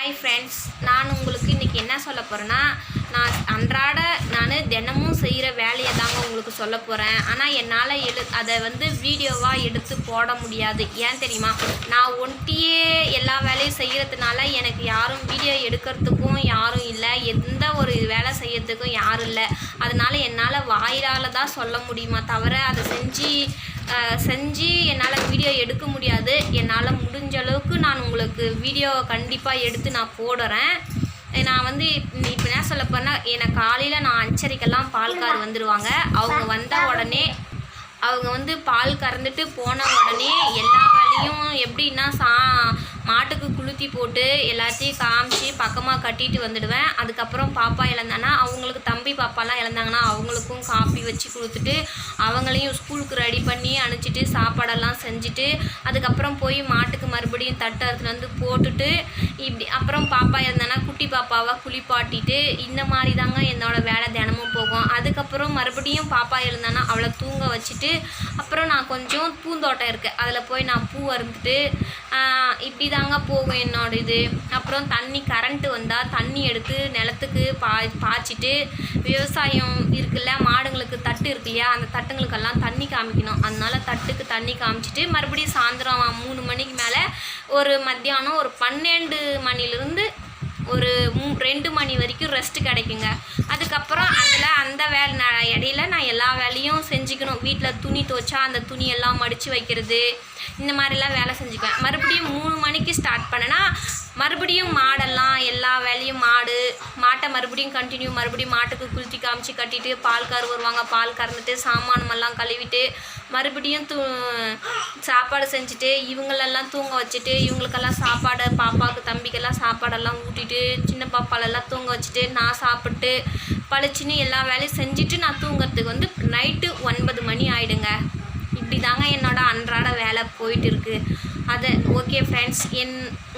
Hi friends, நான் உங்களுக்கு இன்றைக்கி என்ன சொல்ல போகிறேன்னா, நான் தினமும் செய்கிற வேலையை தாங்க உங்களுக்கு சொல்ல போகிறேன். ஆனால் என்னால் அதை வீடியோவாக எடுத்து போட முடியாது. ஏன் தெரியுமா? நான் ஒண்டியே எல்லா வேலையும் செய்கிறதுனால எனக்கு யாரும் வீடியோ எடுக்கிறதுக்கும் யாரும் இல்லை, எந்த ஒரு வேலை செய்யறதுக்கும் யாரும் இல்லை. அதனால் என்னால் வாயிலால் தான் சொல்ல முடியுமா தவிர அதை செஞ்சு என்னால் வீடியோ எடுக்க முடியாது. என்னால் முடிஞ்ச அளவுக்கு நான் உங்களுக்கு வீடியோ கண்டிப்பாக எடுத்து நான் போடுறேன். நான் இப்போ என்ன சொல்ல போனால், எனக்கு காலையில் நான் 5:30க்கெல்லாம் பால்கார் வந்துடுவாங்க. அவங்க வந்த உடனே அவங்க பால் கறந்துட்டு போன உடனே எல்லா வேலையும் எப்படின்னா மாட்டுக்கு குளுத்தி போட்டு எல்லாத்தையும் காமிச்சு பக்கமாக கட்டிட்டு வந்துடுவேன். அதுக்கப்புறம் பாப்பா இழந்தானா அவங்களுக்கு தம்பி பாப்பாலாம் இழந்தாங்கன்னா அவங்களுக்கும் காஃபி வச்சு கொடுத்துட்டு அவங்களையும் ஸ்கூலுக்கு ரெடி பண்ணி அனுப்பிச்சிட்டு சாப்பாடெல்லாம் செஞ்சுட்டு அதுக்கப்புறம் போய் மாட்டுக்கு மறுபடியும் தட்டு போட்டுட்டு இப்படி அப்புறம் பாப்பா இழந்தானா குட்டி பாப்பாவை குளிப்பாட்டிட்டு இந்த மாதிரி தாங்க என்னோடய வேலை தினமும் போகும். அதுக்கப்புறம் மறுபடியும் பாப்பா எழுந்தானா அவளை தூங்க வச்சுட்டு அப்புறம் நான் கொஞ்சம் பூந்தோட்டம் இருக்குது, அதில் போய் நான் பூ அறுந்துட்டு இப்படி தாங்க போகும் என்னோட இது. அப்புறம் கரண்ட்டு வந்தால் தண்ணி எடுத்து நிலத்துக்கு பாய்ச்சிட்டு விவசாயம் இருக்குல்ல, மாடுங்களுக்கு தட்டு இருக்கு இல்லையா, அந்த தட்டுங்களுக்கெல்லாம் தண்ணி காமிக்கணும். அதனால் தட்டுக்கு தண்ணி காமிச்சிட்டு மறுபடியும் சாயந்தரம் 3 மணிக்கு மேலே ஒரு மத்தியானம் ஒரு 12 மணிலேருந்து ஒரு 2 மணி வரைக்கும் ரெஸ்ட்டு கிடைக்குங்க. அதுக்கப்புறம் அந்த வேலை இடையில நான் எல்லா வேலையும் செஞ்சுக்கணும். வீட்டில் துணி துவைச்சா அந்த துணியெல்லாம் மடித்து வைக்கிறது, இந்த மாதிரிலாம் வேலை செஞ்சுக்குவேன். மறுபடியும் 3 மணிக்கு ஸ்டார்ட் பண்ணேன்னா மறுபடியும் மாடெல்லாம் எல்லா வேலையும் மாட்டை மறுபடியும் மாட்டுக்கு குளித்தி காமிச்சு கட்டிட்டு பால்கார் வருவாங்க. பால் கறந்துட்டு சாமானமெல்லாம் கழுவிட்டு மறுபடியும் சாப்பாடு செஞ்சுட்டு இவங்களெல்லாம் தூங்க வச்சுட்டு இவங்களுக்கெல்லாம் சாப்பாடு பாப்பாவுக்கு தம்பிக்கெல்லாம் சாப்பாடெல்லாம் ஊட்டிட்டு சின்ன பாப்பாலெல்லாம் தூங்க வச்சுட்டு நான் சாப்பிட்டு பழிச்சின்னு எல்லா வேலையும் செஞ்சுட்டு நான் தூங்குறதுக்கு நைட்டு 9 மணி ஆகிடுங்க. இப்படி தாங்க என்னோடய அன்றாட வேலை போயிட்டு இருக்குது. ஓகே ஃப்ரெண்ட்ஸ்,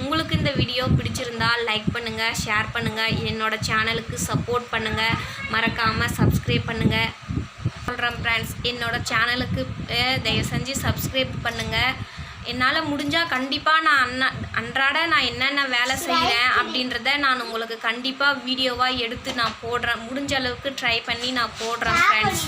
உங்களுக்கு இந்த வீடியோ பிடிச்சிருந்தால் லைக் பண்ணுங்கள், ஷேர் பண்ணுங்கள், என்னோடய சேனலுக்கு சப்போர்ட் பண்ணுங்கள், மறக்காமல் சப்ஸ்கிரைப் பண்ணுங்கள் சொல்கிறேன் ஃப்ரெண்ட்ஸ். என்னோடய சேனலுக்கு தயவு செஞ்சு சப்ஸ்கிரைப் பண்ணுங்கள். என்னால் முடிஞ்சால் கண்டிப்பாக நான் அன்றாட நான் என்னென்ன வேலை செய்கிறேன் அப்படின்றத நான் உங்களுக்கு கண்டிப்பாக வீடியோவாக எடுத்து நான் போடுறேன். முடிஞ்ச அளவுக்கு ட்ரை பண்ணி நான் போடுறேன் ஃப்ரெண்ட்ஸ்.